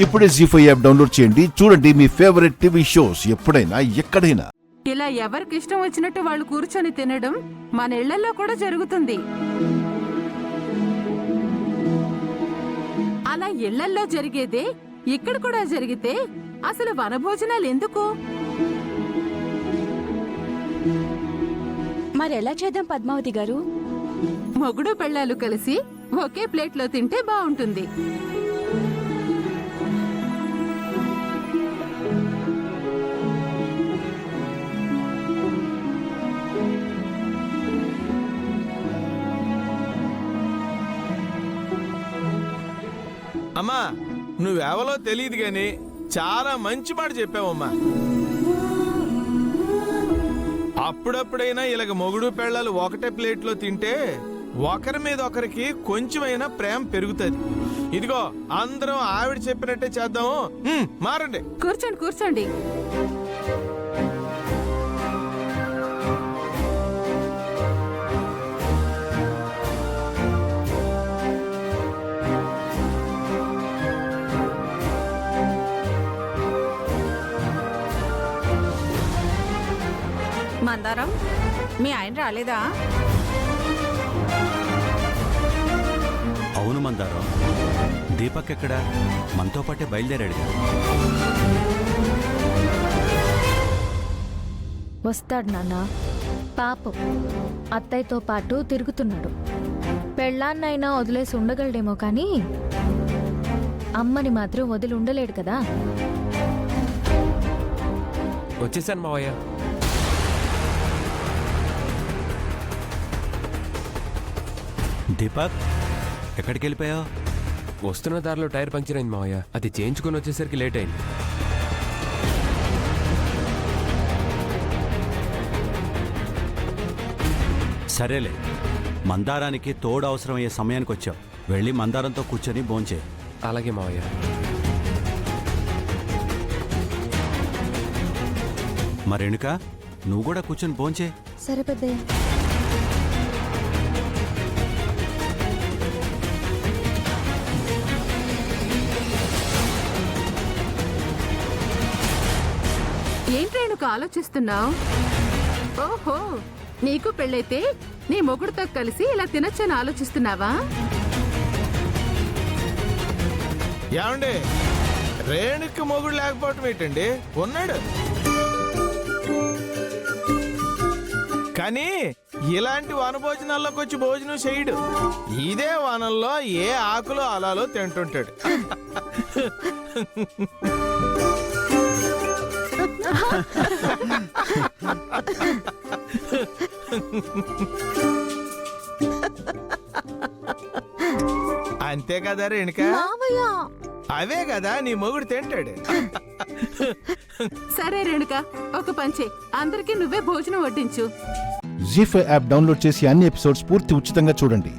ఇప్పుడే జీ5 app download చేయండి. చూడండి మీ ఫేవరెట్ టీవీ షోస్ ఎప్పుడైనా ఎక్కడైనా. ఇలా ఎవరికి ఇష్టం వచ్చినట్టు వాళ్ళు కూర్చొని తినడం మన ఇళ్లలో కూడా జరుగుతుంది. అలా ఇళ్లల్లో జరిగేదే ఇక్కడ కూడా జరిగితే అసలు వనభోజనాలు ఎందుకు? మరెలా చేద్దాం పద్మావతి గారు? మొగుడు పెళ్ళాలు కలిసి ఒకే ప్లేట్లో తింటే బాగుంటుంది. అమ్మా, నువ్వెవలో తెలియదు గాని చాలా మంచి మాట చెప్పావమ్మా. అప్పుడప్పుడైనా ఇలాగ మొగుడు పెళ్ళాలు ఒకటే ప్లేట్లో తింటే ఒకరి మీద ఒకరికి కొంచెమైనా ప్రేమ పెరుగుతుంది. ఇదిగో అందరం ఆవిడ చెప్పినట్టే చేద్దాము. మారండి. కూర్చోండి కూర్చోండి. మందారం, మీ ఆయన రాలేదా? అవును మందారం, దీపక్ ఎక్కడా? మనతో పాటే బయలుదేరాడు. వస్తాడు నాన్న. పాపం అత్తయ్యతో పాటు తిరుగుతున్నాడు. పెళ్ళాన్నైనా వదిలేసి ఉండగలడేమో కానీ అమ్మని మాత్రం వదిలి ఉండలేడు కదా. వచ్చేసాను మావయ్య. దీపక్, ఎక్కడికి వెళ్ళిపోయావు? వస్తున్న దారిలో టైర్ పంక్చర్ అయింది మావయ్య. అది చేయించుకొని వచ్చేసరికి లేట్ అయింది. సరేలే, మందారానికి తోడు అవసరమయ్యే సమయానికి వచ్చావు. వెళ్ళి మందారంతో కూర్చొని భోంచే. అలాగే మావయ్య. మరేణుక, నువ్వు కూడా కూర్చొని భోంచే. సరే పెద్దయ్య. ఏంట్రేణుకు ఆలోచిస్తున్నావు? ఓహో, నీకు పెళ్ళైతే నీ మొగుడుతో కలిసి ఇలా తినొచ్చని ఆలోచిస్తున్నావా? ఏమండి, రేణుకి మొగుడు లేకపోవటం ఏంటండి? ఉన్నాడు. కానీ ఇలాంటి వనభోజనాల్లోకి వచ్చి భోజనం చేయడు. ఇదే వనంలో ఏ ఆకులో అలాలో తింటుంటాడు. అంతే కదా రేణుక? అవే కదా నీ మొగుడు తింటాడు. సరే రేణుక, ఒక పంచే, అందరికీ నువ్వే భోజనం వడ్డించు. జీ5 యాప్ డౌన్లోడ్ చేసి అన్ని ఎపిసోడ్స్ పూర్తి ఉచితంగా చూడండి.